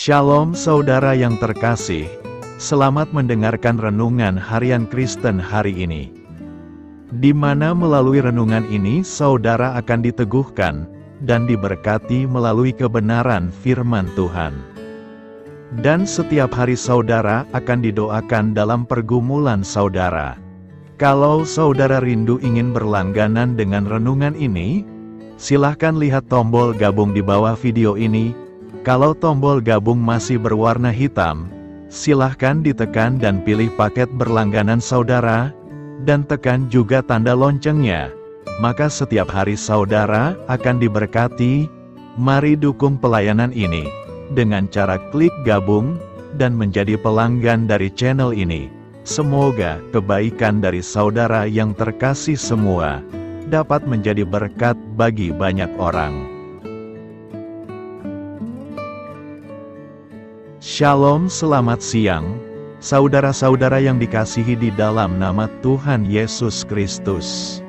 Shalom saudara yang terkasih, selamat mendengarkan renungan harian Kristen hari ini. Di mana melalui renungan ini saudara akan diteguhkan dan diberkati melalui kebenaran firman Tuhan. Dan setiap hari saudara akan didoakan dalam pergumulan saudara. Kalau saudara rindu ingin berlangganan dengan renungan ini, silahkan lihat tombol gabung di bawah video ini. Kalau tombol gabung masih berwarna hitam, silahkan ditekan dan pilih paket berlangganan saudara, dan tekan juga tanda loncengnya. Maka setiap hari saudara akan diberkati. Mari dukung pelayanan ini dengan cara klik gabung dan menjadi pelanggan dari channel ini. Semoga kebaikan dari saudara yang terkasih semua dapat menjadi berkat bagi banyak orang. Shalom, selamat siang, saudara-saudara yang dikasihi di dalam nama Tuhan Yesus Kristus.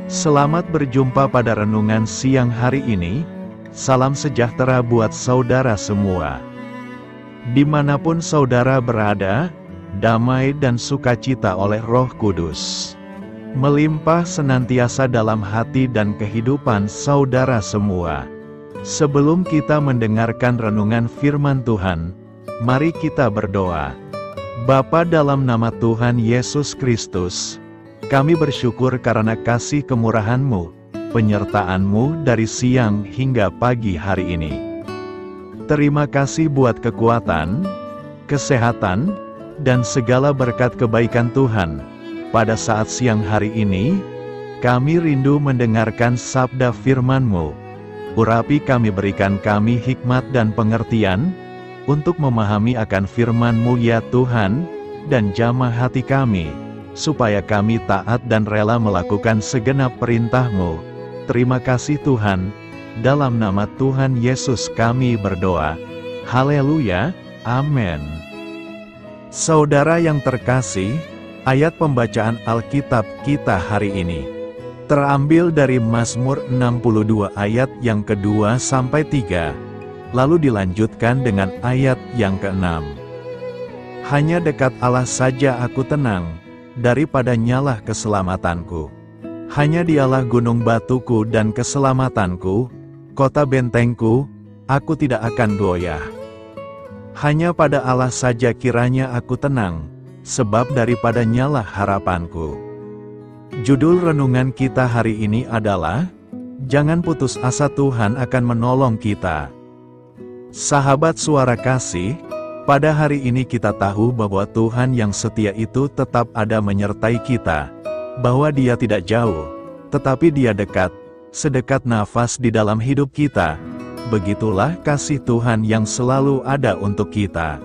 Selamat berjumpa pada renungan siang hari ini. Salam sejahtera buat saudara semua. Dimanapun saudara berada, damai dan sukacita oleh Roh Kudus melimpah senantiasa dalam hati dan kehidupan saudara semua. Sebelum kita mendengarkan renungan firman Tuhan, mari kita berdoa. Bapa, dalam nama Tuhan Yesus Kristus, kami bersyukur karena kasih kemurahan-Mu, penyertaan-Mu dari siang hingga pagi hari ini. Terima kasih buat kekuatan, kesehatan, dan segala berkat kebaikan Tuhan. Pada saat siang hari ini, kami rindu mendengarkan sabda firman-Mu. Urapi kami, berikan kami hikmat dan pengertian, untuk memahami akan firman-Mu ya Tuhan, dan jamah hati kami, supaya kami taat dan rela melakukan segenap perintah-Mu. Terima kasih Tuhan, dalam nama Tuhan Yesus kami berdoa. Haleluya, amin. Saudara yang terkasih, ayat pembacaan Alkitab kita hari ini terambil dari Mazmur 62 ayat yang kedua sampai 3, lalu dilanjutkan dengan ayat yang ke-6. Hanya dekat Allah saja aku tenang, daripada nyalah keselamatanku. Hanya Dialah gunung batuku dan keselamatanku, kota bentengku, aku tidak akan goyah. Hanya pada Allah saja kiranya aku tenang, sebab daripada nyalah harapanku. Judul renungan kita hari ini adalah, Jangan putus asa, Tuhan akan menolong kita. Sahabat suara kasih, pada hari ini kita tahu bahwa Tuhan yang setia itu tetap ada menyertai kita, bahwa Dia tidak jauh, tetapi Dia dekat, sedekat nafas di dalam hidup kita. Begitulah kasih Tuhan yang selalu ada untuk kita.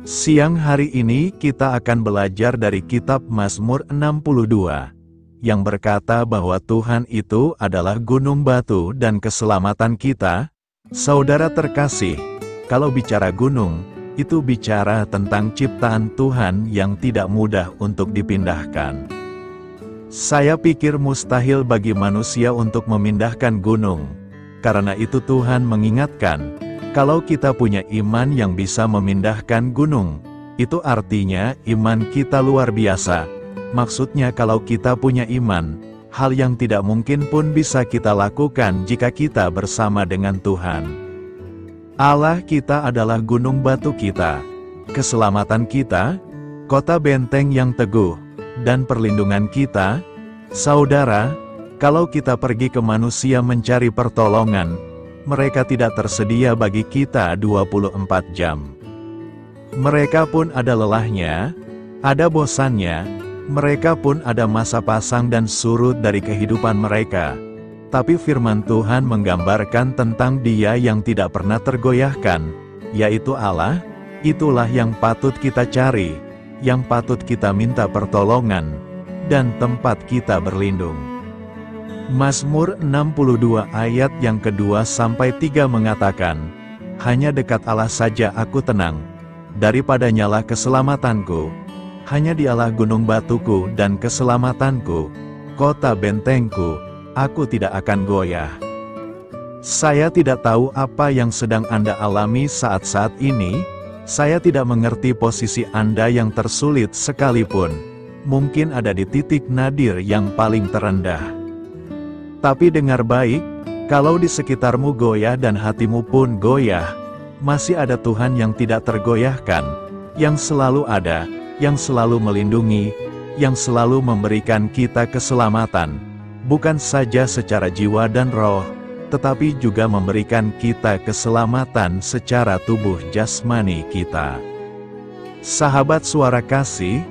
Siang hari ini kita akan belajar dari kitab Mazmur 62, yang berkata bahwa Tuhan itu adalah gunung batu dan keselamatan kita. Saudara terkasih, kalau bicara gunung, itu bicara tentang ciptaan Tuhan yang tidak mudah untuk dipindahkan. Saya pikir mustahil bagi manusia untuk memindahkan gunung. Karena itu Tuhan mengingatkan, kalau kita punya iman yang bisa memindahkan gunung, itu artinya iman kita luar biasa. Maksudnya kalau kita punya iman, hal yang tidak mungkin pun bisa kita lakukan jika kita bersama dengan Tuhan. Allah kita adalah gunung batu kita, keselamatan kita, kota benteng yang teguh, dan perlindungan kita. Saudara, kalau kita pergi ke manusia mencari pertolongan, mereka tidak tersedia bagi kita 24 jam. Mereka pun ada lelahnya, ada bosannya, mereka pun ada masa pasang dan surut dari kehidupan mereka. Tapi firman Tuhan menggambarkan tentang Dia yang tidak pernah tergoyahkan, yaitu Allah. Itulah yang patut kita cari, yang patut kita minta pertolongan, dan tempat kita berlindung. Mazmur 62 ayat yang kedua sampai 3 mengatakan, Hanya dekat Allah saja aku tenang, daripada nyalah keselamatanku. Hanya Dialah gunung batuku dan keselamatanku, kota bentengku, aku tidak akan goyah. Saya tidak tahu apa yang sedang Anda alami saat-saat ini. Saya tidak mengerti posisi Anda yang tersulit sekalipun. Mungkin ada di titik nadir yang paling terendah. Tapi dengar baik, kalau di sekitarmu goyah dan hatimu pun goyah, masih ada Tuhan yang tidak tergoyahkan, yang selalu ada, yang selalu melindungi, yang selalu memberikan kita keselamatan, bukan saja secara jiwa dan roh, tetapi juga memberikan kita keselamatan secara tubuh jasmani kita. Sahabat Suara Kasih,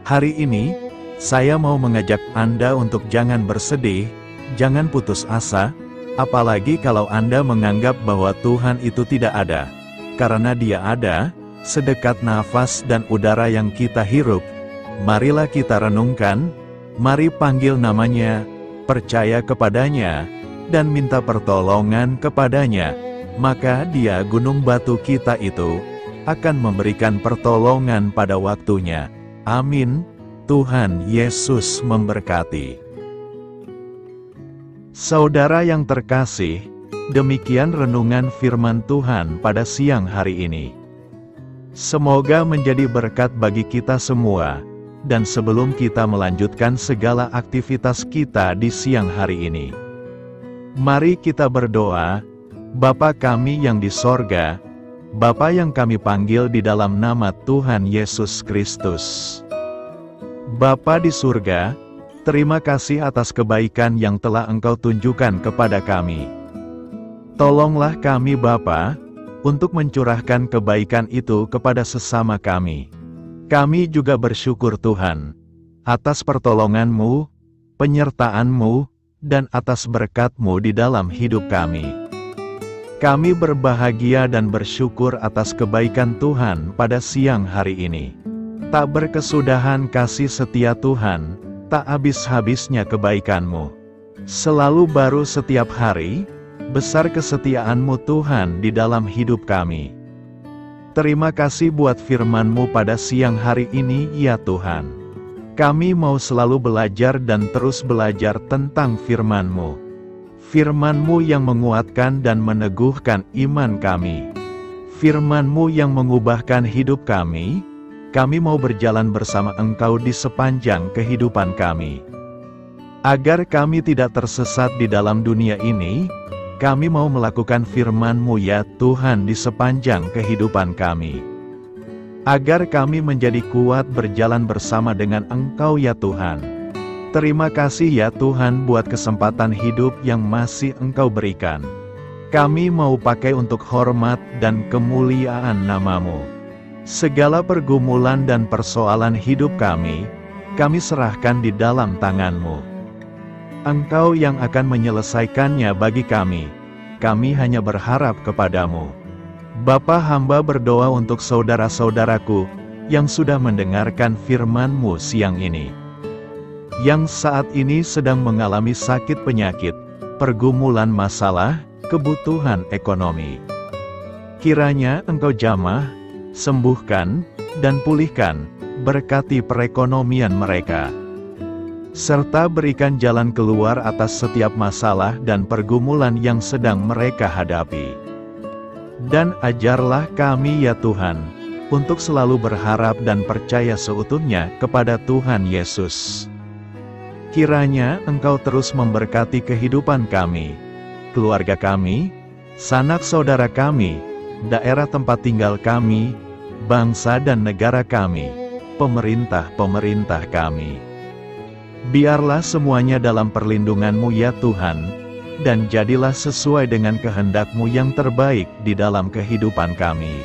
hari ini, saya mau mengajak Anda untuk jangan bersedih, jangan putus asa, apalagi kalau Anda menganggap bahwa Tuhan itu tidak ada. Karena Dia ada, sedekat nafas dan udara yang kita hirup. Marilah kita renungkan, mari panggil namanya, percaya kepadanya, dan minta pertolongan kepadanya, maka Dia gunung batu kita itu, akan memberikan pertolongan pada waktunya. Amin. Tuhan Yesus memberkati. Saudara yang terkasih, demikian renungan firman Tuhan pada siang hari ini. Semoga menjadi berkat bagi kita semua. Dan sebelum kita melanjutkan segala aktivitas kita di siang hari ini, mari kita berdoa. Bapa kami yang di sorga, Bapa yang kami panggil di dalam nama Tuhan Yesus Kristus. Bapa di surga, terima kasih atas kebaikan yang telah Engkau tunjukkan kepada kami. Tolonglah kami Bapa, untuk mencurahkan kebaikan itu kepada sesama kami. Kami juga bersyukur Tuhan, atas pertolongan-Mu, penyertaan-Mu, dan atas berkat-Mu di dalam hidup kami. Kami berbahagia dan bersyukur atas kebaikan Tuhan pada siang hari ini. Tak berkesudahan kasih setia Tuhan, tak habis-habisnya kebaikan-Mu. Selalu baru setiap hari, besar kesetiaan-Mu Tuhan di dalam hidup kami. Terima kasih buat firman-Mu pada siang hari ini ya Tuhan. Kami mau selalu belajar dan terus belajar tentang firman-Mu. Firman-Mu yang menguatkan dan meneguhkan iman kami. Firman-Mu yang mengubahkan hidup kami. Kami mau berjalan bersama Engkau di sepanjang kehidupan kami. Agar kami tidak tersesat di dalam dunia ini, kami mau melakukan firman-Mu ya Tuhan di sepanjang kehidupan kami. Agar kami menjadi kuat berjalan bersama dengan Engkau ya Tuhan. Terima kasih ya Tuhan buat kesempatan hidup yang masih Engkau berikan. Kami mau pakai untuk hormat dan kemuliaan nama-Mu. Segala pergumulan dan persoalan hidup kami serahkan di dalam tangan-Mu. Engkau yang akan menyelesaikannya bagi kami. Kami hanya berharap kepada-Mu. Bapa, hamba berdoa untuk saudara-saudaraku yang sudah mendengarkan firman-Mu siang ini. Yang saat ini sedang mengalami sakit penyakit, pergumulan masalah, kebutuhan ekonomi. Kiranya Engkau jamah, sembuhkan, dan pulihkan, berkati perekonomian mereka. Serta berikan jalan keluar atas setiap masalah dan pergumulan yang sedang mereka hadapi. Dan ajarlah kami ya Tuhan, untuk selalu berharap dan percaya seutuhnya kepada Tuhan Yesus. Kiranya Engkau terus memberkati kehidupan kami, keluarga kami, sanak saudara kami, daerah tempat tinggal kami, bangsa dan negara kami, pemerintah-pemerintah kami. Biarlah semuanya dalam perlindungan-Mu ya Tuhan, dan jadilah sesuai dengan kehendak-Mu yang terbaik di dalam kehidupan kami.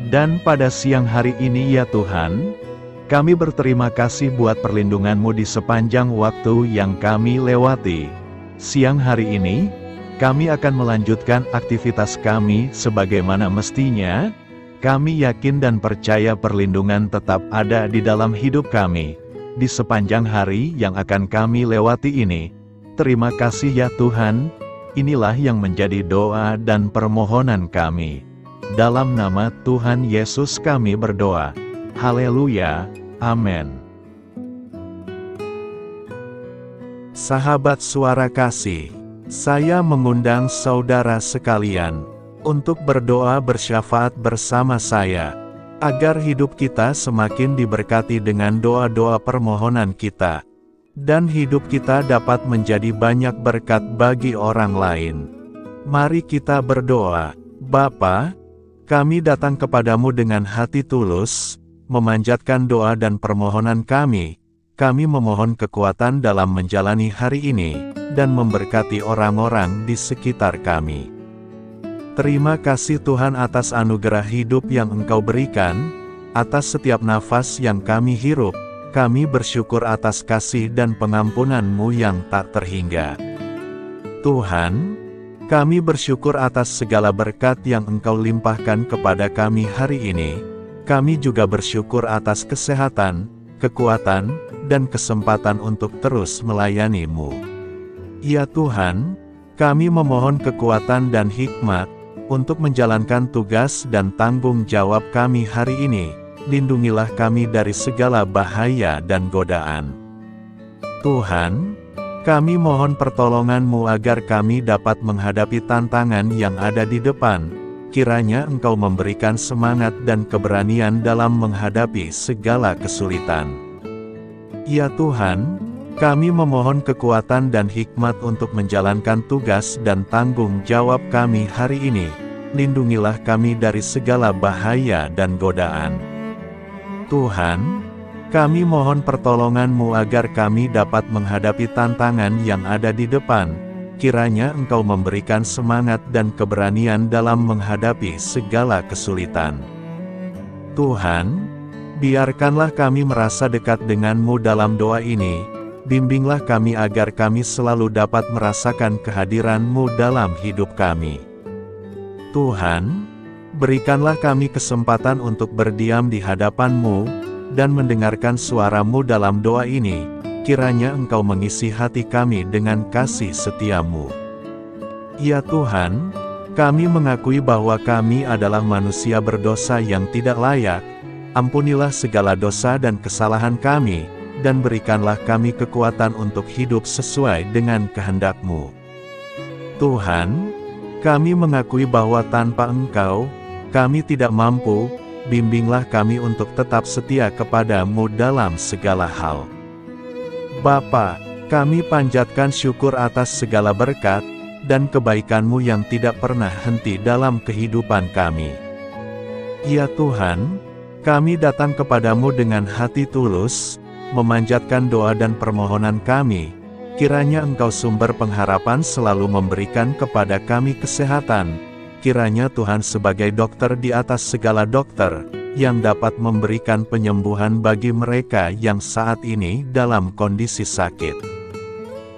Dan pada siang hari ini ya Tuhan, kami berterima kasih buat perlindungan-Mu di sepanjang waktu yang kami lewati. Siang hari ini, kami akan melanjutkan aktivitas kami sebagaimana mestinya. Kami yakin dan percaya perlindungan tetap ada di dalam hidup kami di sepanjang hari yang akan kami lewati ini. Terima kasih ya Tuhan, inilah yang menjadi doa dan permohonan kami. Dalam nama Tuhan Yesus kami berdoa. Haleluya, amin. Sahabat Suara Kasih, Saya mengundang saudara sekalian untuk berdoa bersyafaat bersama saya, agar hidup kita semakin diberkati dengan doa-doa permohonan kita, dan hidup kita dapat menjadi banyak berkat bagi orang lain. Mari kita berdoa. Bapa, kami datang kepadamu dengan hati tulus, memanjatkan doa dan permohonan kami. Kami memohon kekuatan dalam menjalani hari ini, dan memberkati orang-orang di sekitar kami. Terima kasih Tuhan atas anugerah hidup yang Engkau berikan, atas setiap nafas yang kami hirup. Kami bersyukur atas kasih dan pengampunan-Mu yang tak terhingga. Tuhan, kami bersyukur atas segala berkat yang Engkau limpahkan kepada kami hari ini. Kami juga bersyukur atas kesehatan, kekuatan, dan kesempatan untuk terus melayani-Mu. Ya Tuhan, kami memohon kekuatan dan hikmat untuk menjalankan tugas dan tanggung jawab kami hari ini. Lindungilah kami dari segala bahaya dan godaan. Tuhan, kami mohon pertolongan-Mu agar kami dapat menghadapi tantangan yang ada di depan. Kiranya Engkau memberikan semangat dan keberanian dalam menghadapi segala kesulitan. Ya Tuhan, kami memohon kekuatan dan hikmat untuk menjalankan tugas dan tanggung jawab kami hari ini. Lindungilah kami dari segala bahaya dan godaan. Tuhan, kami mohon pertolongan-Mu agar kami dapat menghadapi tantangan yang ada di depan. Kiranya Engkau memberikan semangat dan keberanian dalam menghadapi segala kesulitan. Tuhan, biarkanlah kami merasa dekat dengan-Mu dalam doa ini. Bimbinglah kami agar kami selalu dapat merasakan kehadiran-Mu dalam hidup kami. Tuhan, berikanlah kami kesempatan untuk berdiam di hadapan-Mu, dan mendengarkan suara-Mu dalam doa ini. Kiranya Engkau mengisi hati kami dengan kasih setia-Mu. Ya Tuhan, kami mengakui bahwa kami adalah manusia berdosa yang tidak layak. Ampunilah segala dosa dan kesalahan kami, dan berikanlah kami kekuatan untuk hidup sesuai dengan kehendak-Mu. Tuhan, kami mengakui bahwa tanpa Engkau, kami tidak mampu. Bimbinglah kami untuk tetap setia kepada-Mu dalam segala hal. Bapa, kami panjatkan syukur atas segala berkat, dan kebaikan-Mu yang tidak pernah henti dalam kehidupan kami. Ya Tuhan, kami datang kepadamu dengan hati tulus, memanjatkan doa dan permohonan kami. Kiranya Engkau sumber pengharapan selalu memberikan kepada kami kesehatan. Kiranya Tuhan sebagai dokter di atas segala dokter, yang dapat memberikan penyembuhan bagi mereka yang saat ini dalam kondisi sakit.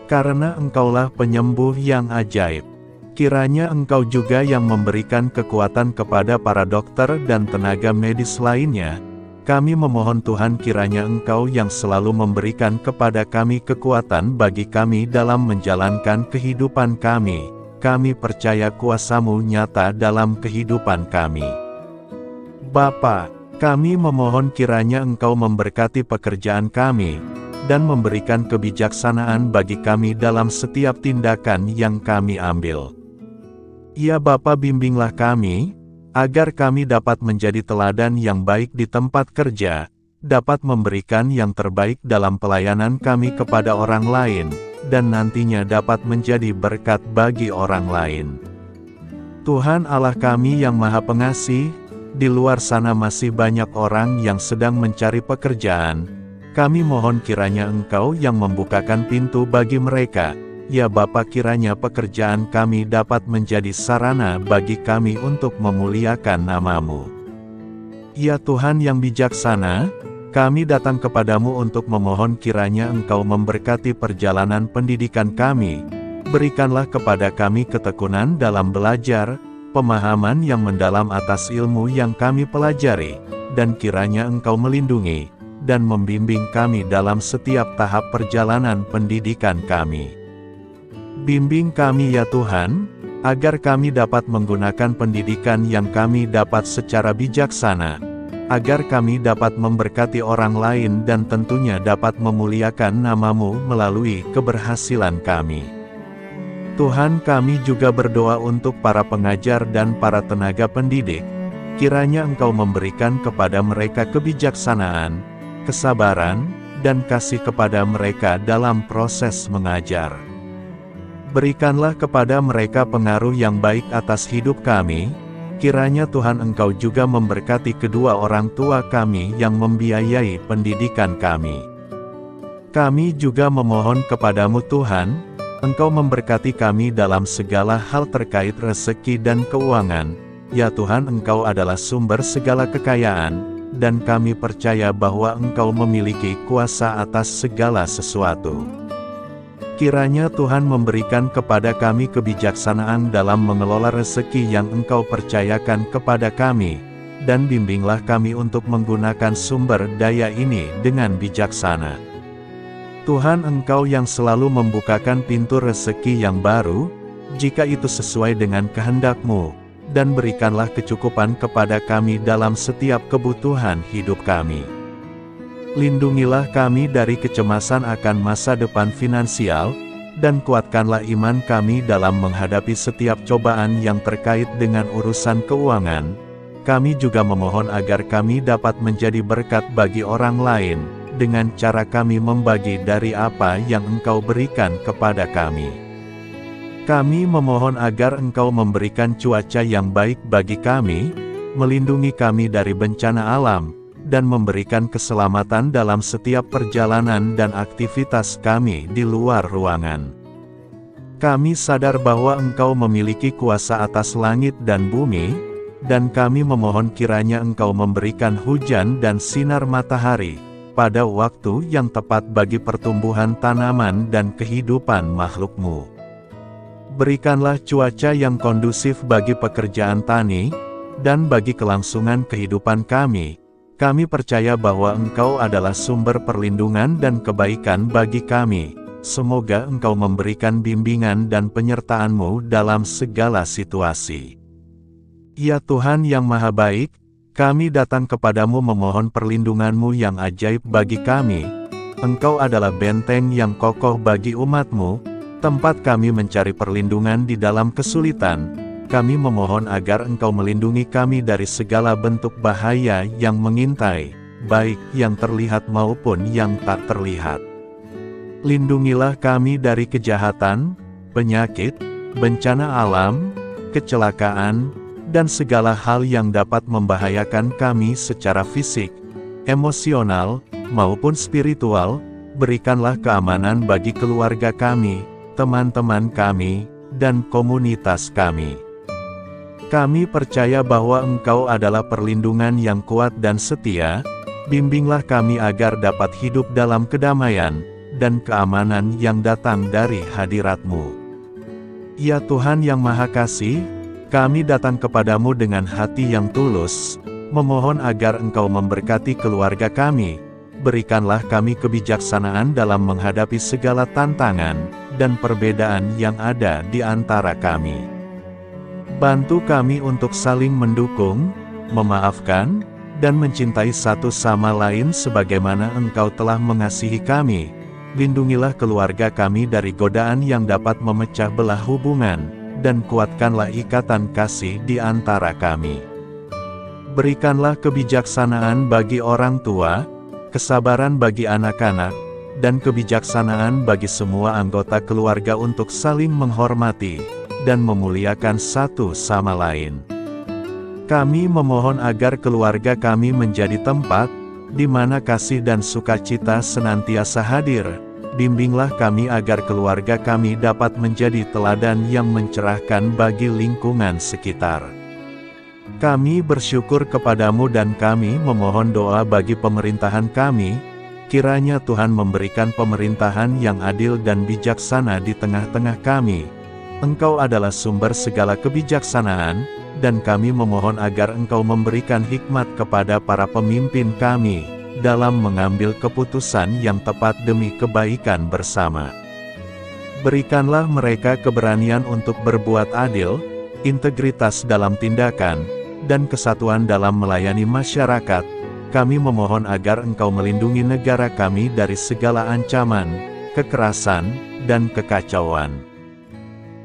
Karena Engkaulah penyembuh yang ajaib. Kiranya Engkau juga yang memberikan kekuatan kepada para dokter dan tenaga medis lainnya. Kami memohon Tuhan kiranya Engkau yang selalu memberikan kepada kami kekuatan bagi kami dalam menjalankan kehidupan kami. Kami percaya kuasa-Mu nyata dalam kehidupan kami. Bapa, kami memohon kiranya Engkau memberkati pekerjaan kami, dan memberikan kebijaksanaan bagi kami dalam setiap tindakan yang kami ambil. Ya Bapa, bimbinglah kami, agar kami dapat menjadi teladan yang baik di tempat kerja, dapat memberikan yang terbaik dalam pelayanan kami kepada orang lain, dan nantinya dapat menjadi berkat bagi orang lain. Tuhan Allah kami yang Maha Pengasih, di luar sana masih banyak orang yang sedang mencari pekerjaan. Kami mohon kiranya Engkau yang membukakan pintu bagi mereka. Ya Bapa, kiranya pekerjaan kami dapat menjadi sarana bagi kami untuk memuliakan nama-Mu. Ya Tuhan yang bijaksana, kami datang kepadamu untuk memohon kiranya Engkau memberkati perjalanan pendidikan kami. Berikanlah kepada kami ketekunan dalam belajar, pemahaman yang mendalam atas ilmu yang kami pelajari, dan kiranya Engkau melindungi dan membimbing kami dalam setiap tahap perjalanan pendidikan kami. Bimbing kami ya Tuhan, agar kami dapat menggunakan pendidikan yang kami dapat secara bijaksana, agar kami dapat memberkati orang lain dan tentunya dapat memuliakan nama-Mu melalui keberhasilan kami. Tuhan, kami juga berdoa untuk para pengajar dan para tenaga pendidik. Kiranya Engkau memberikan kepada mereka kebijaksanaan, kesabaran, dan kasih kepada mereka dalam proses mengajar. Berikanlah kepada mereka pengaruh yang baik atas hidup kami. Kiranya Tuhan Engkau juga memberkati kedua orang tua kami yang membiayai pendidikan kami. Kami juga memohon kepadamu Tuhan, Engkau memberkati kami dalam segala hal terkait rezeki dan keuangan. Ya Tuhan, Engkau adalah sumber segala kekayaan, dan kami percaya bahwa Engkau memiliki kuasa atas segala sesuatu. Kiranya Tuhan memberikan kepada kami kebijaksanaan dalam mengelola rezeki yang Engkau percayakan kepada kami, dan bimbinglah kami untuk menggunakan sumber daya ini dengan bijaksana. Tuhan, Engkau yang selalu membukakan pintu rezeki yang baru, jika itu sesuai dengan kehendak-Mu, dan berikanlah kecukupan kepada kami dalam setiap kebutuhan hidup kami. Lindungilah kami dari kecemasan akan masa depan finansial, dan kuatkanlah iman kami dalam menghadapi setiap cobaan yang terkait dengan urusan keuangan. Kami juga memohon agar kami dapat menjadi berkat bagi orang lain, dengan cara kami membagi dari apa yang Engkau berikan kepada kami. Kami memohon agar Engkau memberikan cuaca yang baik bagi kami, melindungi kami dari bencana alam, dan memberikan keselamatan dalam setiap perjalanan dan aktivitas kami di luar ruangan. Kami sadar bahwa Engkau memiliki kuasa atas langit dan bumi, dan kami memohon kiranya Engkau memberikan hujan dan sinar matahari pada waktu yang tepat bagi pertumbuhan tanaman dan kehidupan makhluk-Mu. Berikanlah cuaca yang kondusif bagi pekerjaan tani, dan bagi kelangsungan kehidupan kami. Kami percaya bahwa Engkau adalah sumber perlindungan dan kebaikan bagi kami. Semoga Engkau memberikan bimbingan dan penyertaan-Mu dalam segala situasi. Ya Tuhan yang Maha Baik, kami datang kepadamu memohon perlindungan-Mu yang ajaib bagi kami. Engkau adalah benteng yang kokoh bagi umat-Mu, tempat kami mencari perlindungan di dalam kesulitan. Kami memohon agar Engkau melindungi kami dari segala bentuk bahaya yang mengintai, baik yang terlihat maupun yang tak terlihat. Lindungilah kami dari kejahatan, penyakit, bencana alam, kecelakaan, dan segala hal yang dapat membahayakan kami secara fisik, emosional, maupun spiritual. Berikanlah keamanan bagi keluarga kami, teman-teman kami, dan komunitas kami. Kami percaya bahwa Engkau adalah perlindungan yang kuat dan setia. Bimbinglah kami agar dapat hidup dalam kedamaian dan keamanan yang datang dari hadirat-Mu. Ya Tuhan yang Maha Kasih, kami datang kepadamu dengan hati yang tulus, memohon agar Engkau memberkati keluarga kami. Berikanlah kami kebijaksanaan dalam menghadapi segala tantangan dan perbedaan yang ada di antara kami. Bantu kami untuk saling mendukung, memaafkan, dan mencintai satu sama lain sebagaimana Engkau telah mengasihi kami. Lindungilah keluarga kami dari godaan yang dapat memecah belah hubungan, dan kuatkanlah ikatan kasih di antara kami. Berikanlah kebijaksanaan bagi orang tua, kesabaran bagi anak-anak, dan kebijaksanaan bagi semua anggota keluarga untuk saling menghormati dan memuliakan satu sama lain. Kami memohon agar keluarga kami menjadi tempat di mana kasih dan sukacita senantiasa hadir. Bimbinglah kami agar keluarga kami dapat menjadi teladan yang mencerahkan bagi lingkungan sekitar. Kami bersyukur kepadamu dan kami memohon doa bagi pemerintahan kami. Kiranya Tuhan memberikan pemerintahan yang adil dan bijaksana di tengah-tengah kami. Engkau adalah sumber segala kebijaksanaan, dan kami memohon agar Engkau memberikan hikmat kepada para pemimpin kami, dalam mengambil keputusan yang tepat demi kebaikan bersama. Berikanlah mereka keberanian untuk berbuat adil, integritas dalam tindakan, dan kesatuan dalam melayani masyarakat. Kami memohon agar Engkau melindungi negara kami dari segala ancaman, kekerasan, dan kekacauan.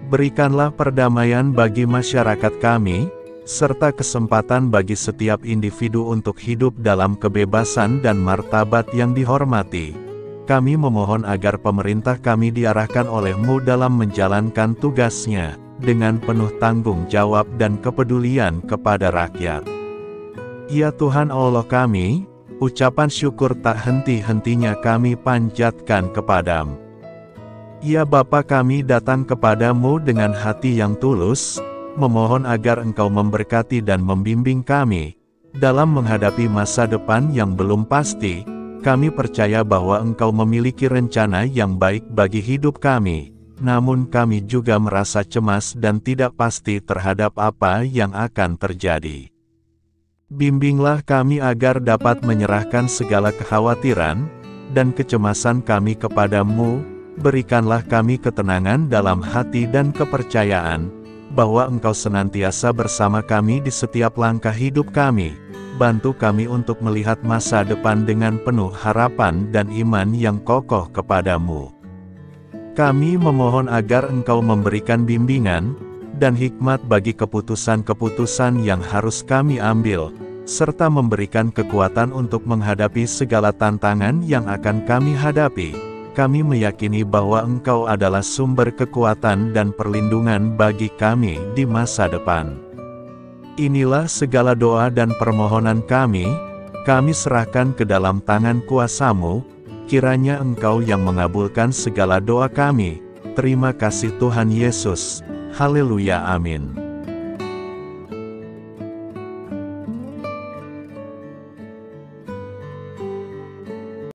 Berikanlah perdamaian bagi masyarakat kami, serta kesempatan bagi setiap individu untuk hidup dalam kebebasan dan martabat yang dihormati. Kami memohon agar pemerintah kami diarahkan oleh-Mu dalam menjalankan tugasnya, dengan penuh tanggung jawab dan kepedulian kepada rakyat. Ya Tuhan Allah kami, ucapan syukur tak henti-hentinya kami panjatkan kepadamu. Ya Bapa, kami datang kepadamu dengan hati yang tulus, memohon agar Engkau memberkati dan membimbing kami, dalam menghadapi masa depan yang belum pasti. Kami percaya bahwa Engkau memiliki rencana yang baik bagi hidup kami, namun kami juga merasa cemas dan tidak pasti terhadap apa yang akan terjadi. Bimbinglah kami agar dapat menyerahkan segala kekhawatiran dan kecemasan kami kepadamu. Berikanlah kami ketenangan dalam hati dan kepercayaan, bahwa Engkau senantiasa bersama kami di setiap langkah hidup kami. Bantu kami untuk melihat masa depan dengan penuh harapan dan iman yang kokoh kepadamu. Kami memohon agar Engkau memberikan bimbingan dan hikmat bagi keputusan-keputusan yang harus kami ambil, serta memberikan kekuatan untuk menghadapi segala tantangan yang akan kami hadapi. Kami meyakini bahwa Engkau adalah sumber kekuatan dan perlindungan bagi kami di masa depan. Inilah segala doa dan permohonan kami serahkan ke dalam tangan kuasa-Mu, kiranya Engkau yang mengabulkan segala doa kami. Terima kasih Tuhan Yesus. Haleluya, amin.